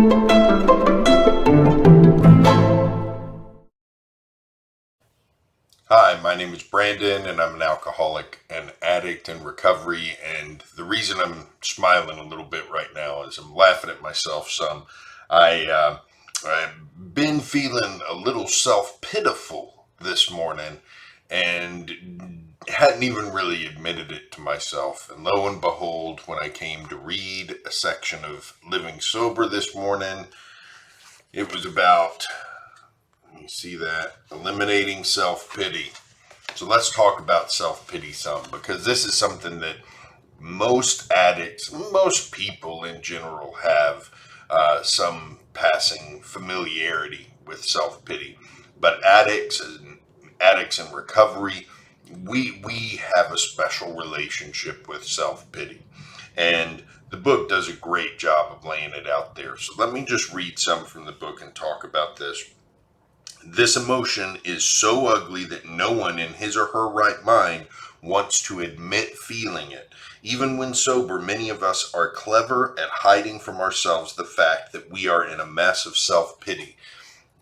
Hi, my name is Brandon, and I'm an alcoholic and addict in recovery. And the reason I'm smiling a little bit right now is I'm laughing at myself some. I've been feeling a little self-pitiful this morning, and hadn't even really admitted it to myself. And lo and behold, when I came to read a section of Living Sober this morning, it was about, you see that, eliminating self-pity. So let's talk about self-pity some, because this is something that most addicts, most people in general have some passing familiarity with self-pity. But addicts in recovery, we have a special relationship with self-pity. And the book does a great job of laying it out there. So let me just read some from the book and talk about this. This emotion is so ugly that no one in his or her right mind wants to admit feeling it. Even when sober, many of us are clever at hiding from ourselves the fact that we are in a mess of self-pity.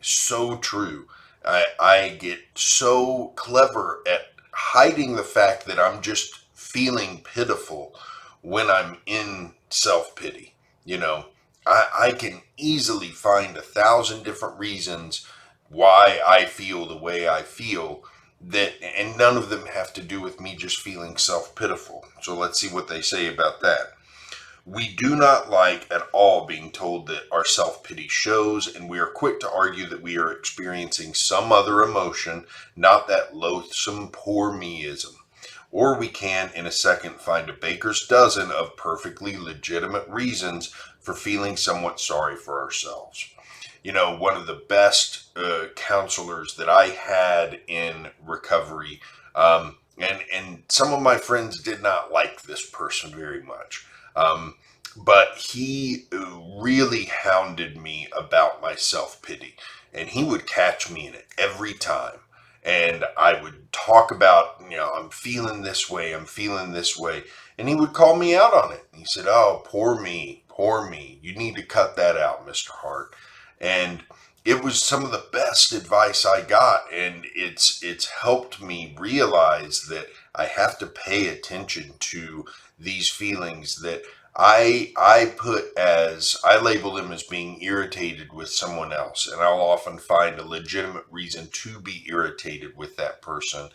So true. I get so clever at hiding the fact that I'm just feeling pitiful when I'm in self-pity. You know, I can easily find 1,000 different reasons why I feel the way I feel, that, and none of them have to do with me just feeling self-pitiful. So let's see what they say about that. We do not like at all being told that our self-pity shows, and we are quick to argue that we are experiencing some other emotion, not that loathsome poor meism. Or we can, in a second, find a baker's dozen of perfectly legitimate reasons for feeling somewhat sorry for ourselves. You know, one of the best counselors that I had in recovery, and some of my friends did not like this person very much. But he really hounded me about my self-pity, and he would catch me in it every time. And I would talk about, I'm feeling this way, I'm feeling this way. And he would call me out on it. He said, "Oh, poor me, poor me. You need to cut that out, Mr. Hart." And it was some of the best advice I got. And it's helped me realize that I have to pay attention to these feelings that I label them as being irritated with someone else, and I'll often find a legitimate reason to be irritated with that person.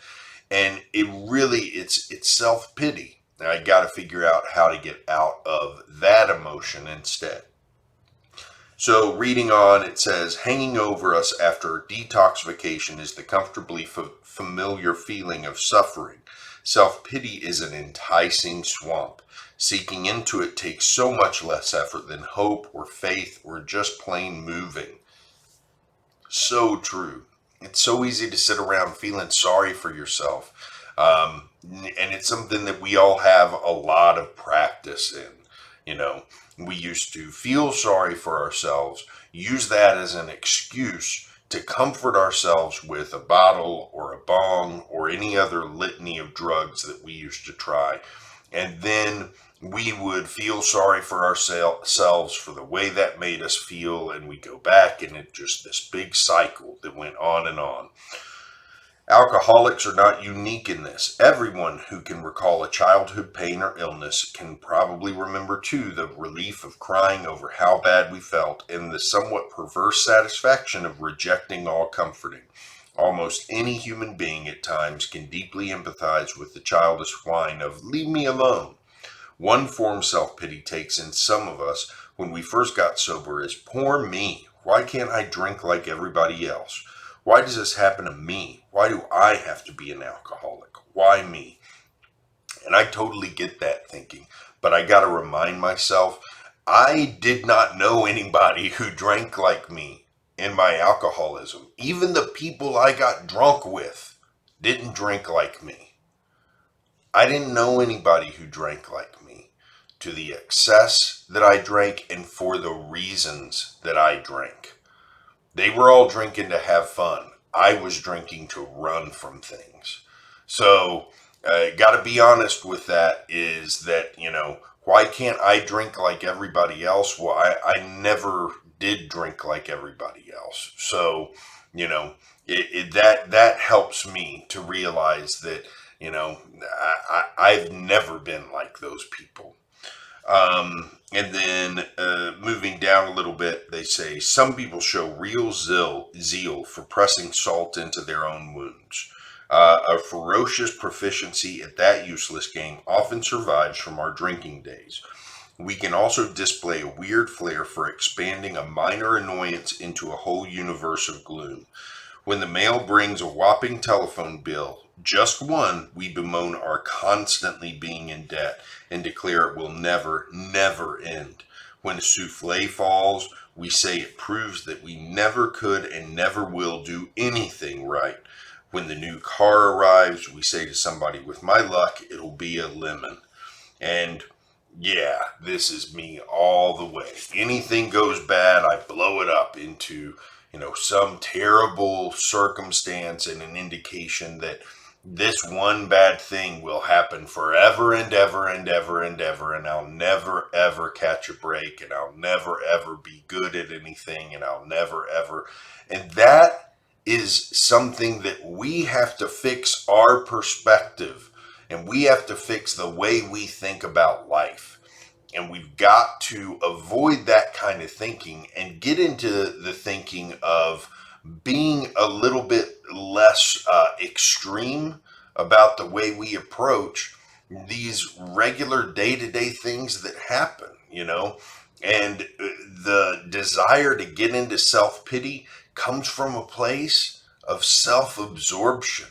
And it's self-pity. I got to figure out how to get out of that emotion instead. So, reading on, it says, hanging over us after detoxification is the comfortably familiar feeling of suffering. Self-pity is an enticing swamp. Seeking into it takes so much less effort than hope or faith or just plain moving. So true. It's so easy to sit around feeling sorry for yourself. And it's something that we all have a lot of practice in. You know, we used to feel sorry for ourselves, use that as an excuse to comfort ourselves with a bottle or a bong or any other litany of drugs that we used to try. And then we would feel sorry for ourselves for the way that made us feel, and we go back, and it just this big cycle that went on and on. Alcoholics are not unique in this. Everyone who can recall a childhood pain or illness can probably remember too the relief of crying over how bad we felt and the somewhat perverse satisfaction of rejecting all comforting. Almost any human being at times can deeply empathize with the childish whine of "leave me alone." One form self-pity takes in some of us when we first got sober is, "Poor me. Why can't I drink like everybody else? Why does this happen to me? Why do I have to be an alcoholic? Why me?" And I totally get that thinking, but I got to remind myself, I did not know anybody who drank like me in my alcoholism. Even the people I got drunk with didn't drink like me. I didn't know anybody who drank like me, to the excess that I drank and for the reasons that I drank. They were all drinking to have fun. I was drinking to run from things. So, got to be honest with that, is that, why can't I drink like everybody else? Well, I never did drink like everybody else. So, you know, that helps me to realize that, I've never been like those people. And then moving down a little bit, they say some people show real zeal for pressing salt into their own wounds. A ferocious proficiency at that useless game often survives from our drinking days. We can also display a weird flair for expanding a minor annoyance into a whole universe of gloom. When the mail brings a whopping telephone bill, just one, we bemoan our constantly being in debt and declare it will never, never end. When a souffle falls, we say it proves that we never could and never will do anything right. When the new car arrives, we say to somebody, with my luck, it'll be a lemon. And yeah, this is me all the way. Anything goes bad, I blow it up into, some terrible circumstance and an indication that this one bad thing will happen forever and ever and ever and ever, and I'll never ever catch a break, and I'll never ever be good at anything, and I'll never ever. And that is something that we have to fix our perspective, and we have to fix the way we think about life. And we've got to avoid that kind of thinking and get into the thinking of being a little bit less extreme about the way we approach these regular day-to-day things that happen, and the desire to get into self-pity comes from a place of self-absorption.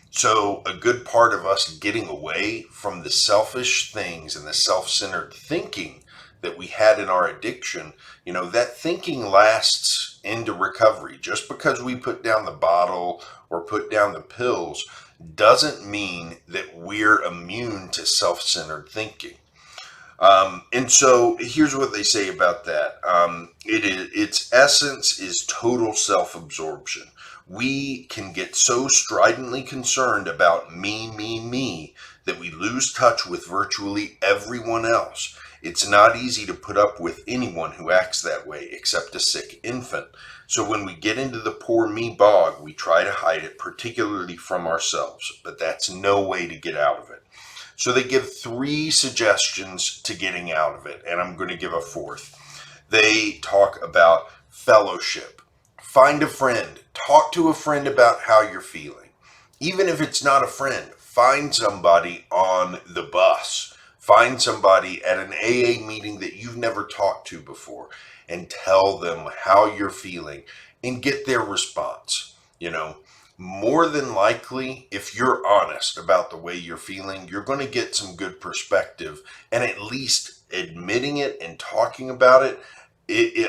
So, a good part of us getting away from the selfish things and the self centered thinking that we had in our addiction, that thinking lasts into recovery. Just because we put down the bottle or put down the pills doesn't mean that we're immune to self centered thinking. And so here's what they say about that. Its essence is total self-absorption. We can get so stridently concerned about me, that we lose touch with virtually everyone else. It's not easy to put up with anyone who acts that way, except a sick infant. So when we get into the poor me bog, we try to hide it, particularly from ourselves. But that's no way to get out of it. So they give 3 suggestions to getting out of it, and I'm going to give a 4th. They talk about fellowship. Find a friend. Talk to a friend about how you're feeling. Even if it's not a friend, find somebody on the bus. Find somebody at an AA meeting that you've never talked to before and tell them how you're feeling and get their response. More than likely, if you're honest about the way you're feeling, you're going to get some good perspective, and at least admitting it and talking about it,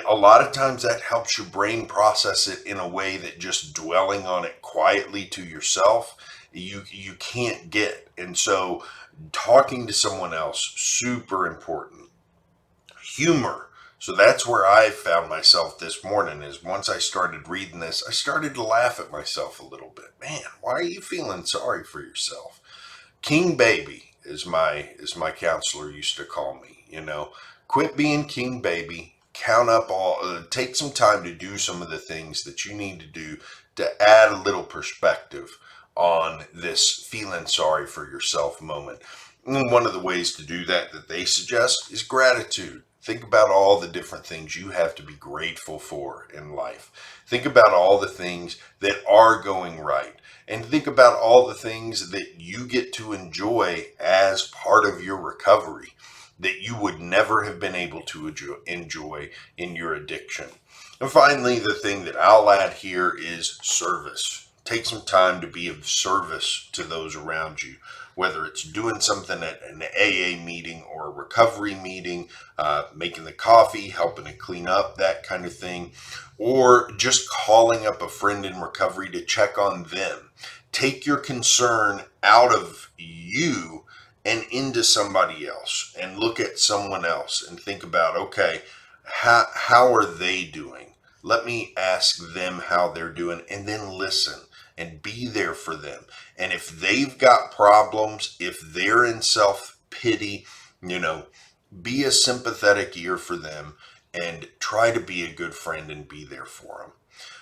a lot of times that helps your brain process it in a way that just dwelling on it quietly to yourself, you can't get. And so talking to someone else, super important. Humor. So that's where I found myself this morning, is once I started reading this, I started to laugh at myself a little bit. Man, why are you feeling sorry for yourself? King baby, as my counselor used to call me, Quit being king baby. Count up take some time to do some of the things that you need to do to add a little perspective on this feeling sorry for yourself moment. And one of the ways to do that they suggest is gratitude. Think about all the different things you have to be grateful for in life. Think about all the things that are going right. And think about all the things that you get to enjoy as part of your recovery that you would never have been able to enjoy in your addiction. And finally, the thing that I'll add here is service. Take some time to be of service to those around you, whether it's doing something at an AA meeting or a recovery meeting, making the coffee, helping to clean up, that kind of thing, or just calling up a friend in recovery to check on them. Take your concern out of you and into somebody else, and look at someone else and think about, okay, how are they doing? Let me ask them how they're doing, and then listen and be there for them. And if they've got problems, if they're in self-pity, be a sympathetic ear for them and try to be a good friend and be there for them.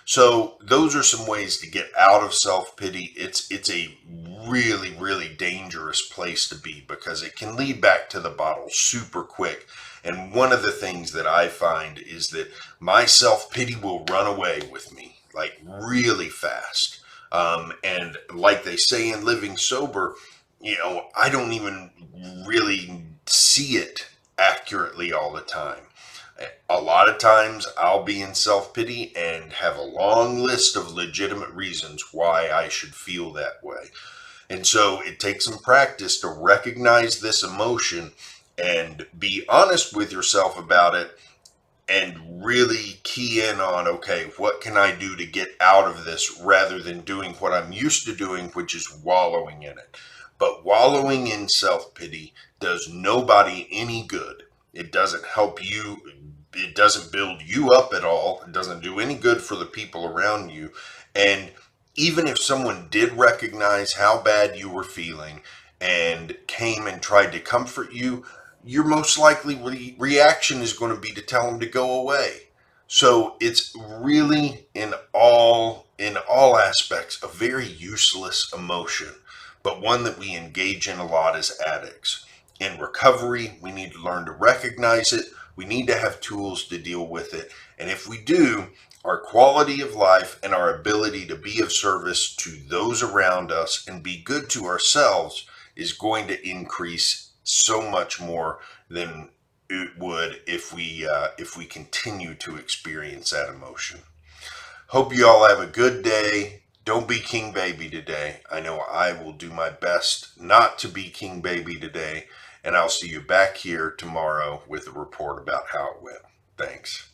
So those are some ways to get out of self-pity. It's a really, really dangerous place to be because it can lead back to the bottle super quick. And one of the things that I find is that my self-pity will run away with me like really fast. And like they say in Living Sober, I don't even really see it accurately all the time. A lot of times I'll be in self pity and have a long list of legitimate reasons why I should feel that way. And so it takes some practice to recognize this emotion and be honest with yourself about it and really key in on, okay, what can I do to get out of this rather than doing what I'm used to doing, which is wallowing in it. But wallowing in self pity does nobody any good. It doesn't help you. It doesn't build you up at all. It doesn't do any good for the people around you. And even if someone did recognize how bad you were feeling and came and tried to comfort you, your most likely reaction is going to be to tell them to go away. So it's really in all aspects a very useless emotion, but one that we engage in a lot as addicts. In recovery, we need to learn to recognize it. We need to have tools to deal with it. And if we do, our quality of life and our ability to be of service to those around us and be good to ourselves is going to increase so much more than it would if we continue to experience that emotion. Hope you all have a good day. Don't be King Baby today. I know I will do my best not to be King Baby today, and I'll see you back here tomorrow with a report about how it went. Thanks.